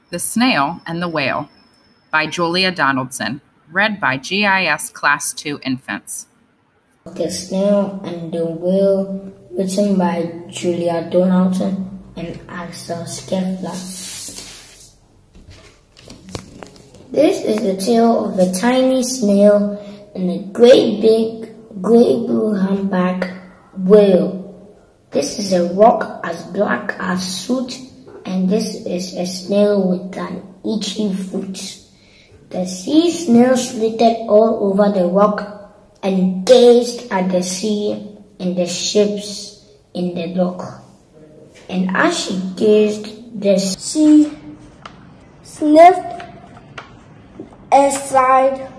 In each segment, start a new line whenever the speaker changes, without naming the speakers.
The Snail and the Whale by Julia Donaldson, read by GIS Class 2 infants.
The Snail and the Whale, written by Julia Donaldson and Axel Scheffler. This is the tale of a tiny snail and a great big grey blue humpback whale. This is a rock as black as soot, and this is a snail with an itchy foot. The sea snail slittered all over the rock and gazed at the sea and the ships in the dock. And as she gazed, the sea sniffed and sighed.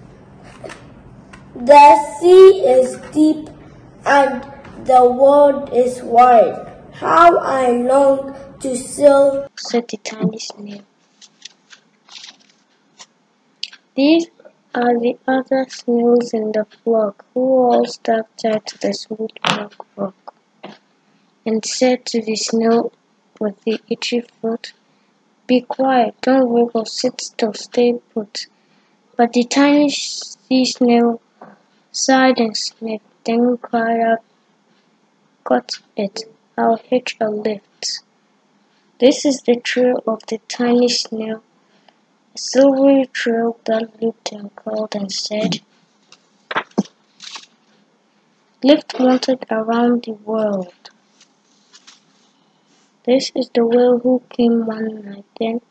The sea is deep and the world is wide. How I long to sail, said the tiny snail. These are the other snails in the flock, who all stepped out to the smooth black rock, and said to the snail with the itchy foot, "Be quiet, don't wiggle, sit still, stay put." But the tiny sea snail sighed and sniffed, then cried out, "Got it, I'll hitch a lift." This is the trail of the tiny snail, a silvery trail that looped and curled and said, "Lift wanted around the world." This is the whale who came one night then,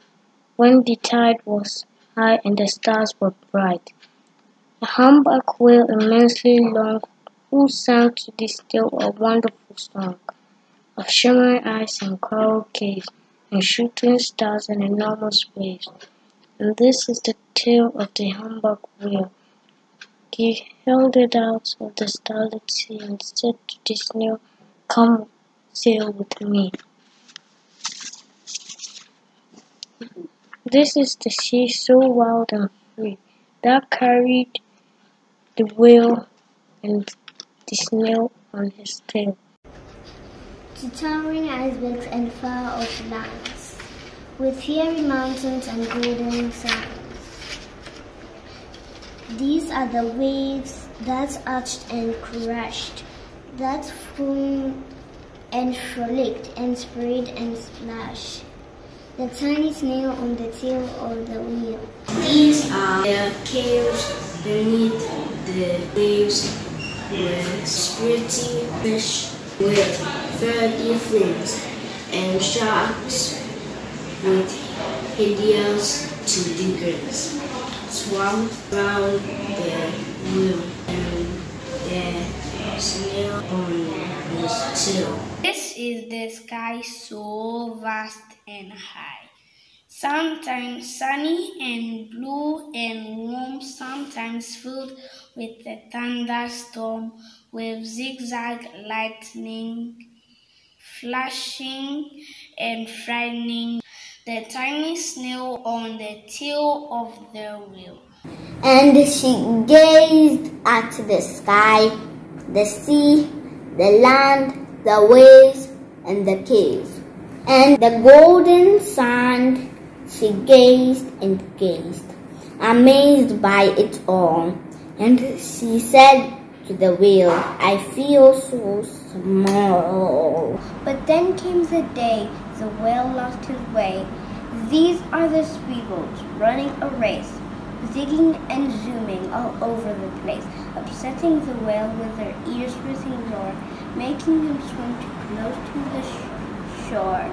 when the tide was high and the stars were bright. A humpback whale immensely long, who sang to the still a wonderful song of shimmering eyes and coral caves and shooting stars and enormous waves. And this is the tale of the humpback whale. He held it out of the starlit sea and said to the snail, "Come sail with me." This is the sea so wild and free that carried the whale and the snail on his tail to towering icebergs and far-off lands, with fiery mountains and golden sands. These are the waves that arched and crashed, that foamed and frolicked and sprayed and splashed. The tiny snail on the tail of the wheel. These are the caves beneath the waves, with pretty fish with furry fins, and sharks with hideous tentacles swam round the wheel and the snail on his tail. This is the sky so vast and high, sometimes sunny and blue and warm, sometimes filled with a thunderstorm with zigzag lightning, flashing and frightening the tiny snail on the tail of the wheel. And she gazed at the sky, the sea, the land, the waves, and the caves, and the golden sand. She gazed and gazed, amazed by it all, and she said to the whale, "I feel so small." But then came the day the whale lost his way. These are the squeakles running a race, zigging and zooming all over the place, upsetting the whale with their ear-splitting roar, making him swim too close to the shore.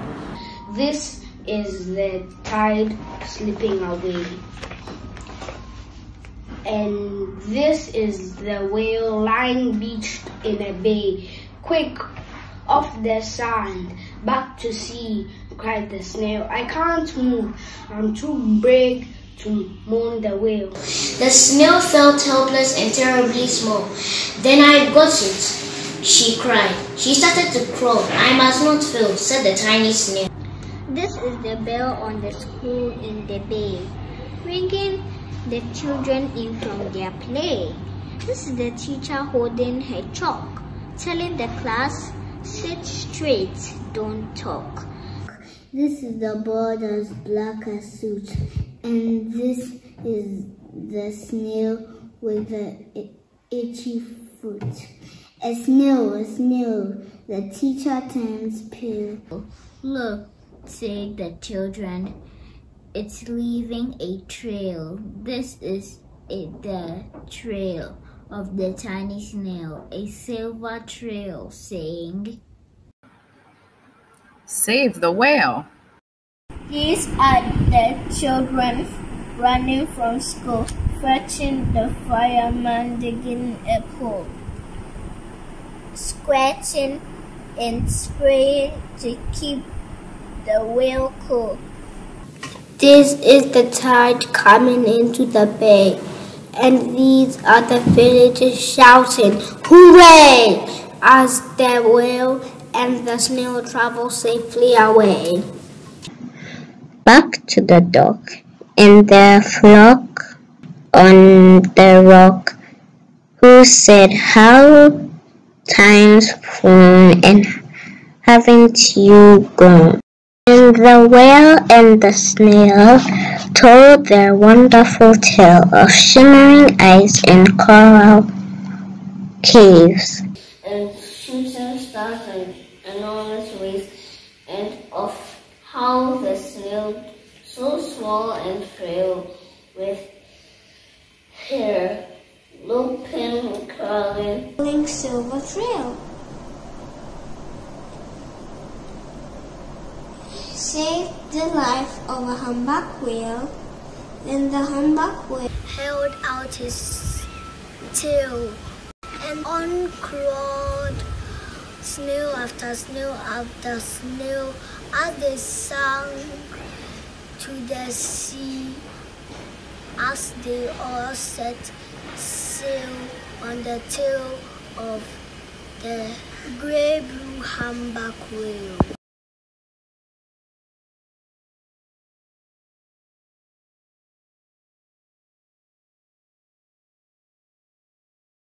This is the tide slipping away. And this is the whale lying beached in a bay. "Quick, off the sand, back to sea," cried the snail. "I can't move, I'm too big to mourn the whale." The snail felt helpless and terribly small. "Then I got it," she cried. She started to crawl. "I must not fail," said the tiny snail. This is the bell on the school in the bay, ringing the children in from their play. This is the teacher holding her chalk, telling the class, "Sit straight, don't talk." This is the boarder's black suit, and this is the snail with the itchy foot. A snail, the teacher turns pale.
Look, say the children, it's leaving a trail. This is the trail of the tiny snail, a silver trail saying,
Save the whale.
These are the children running from school, fetching the fireman digging a hole, scratching and spraying to keep the whale cool.
This is the tide coming into the bay, and these are the villagers shouting, "Hooray!" as the whale and the snail travel safely away.
Back to the dock, in their flock on the rock, who said, "How time's flown, and haven't you gone?" And the whale and the snail told their wonderful tale of shimmering ice in coral caves,
And shooting stars and enormous waves, and of how the snail, so small and frail, with hair loping, curling, silver trail. Saved the life of a humpback whale. Then the humpback whale held out his tail, and on crawled snail after snail after snail as they sank to the sea, as they all set sail on the tail of the grey-blue humpback whale.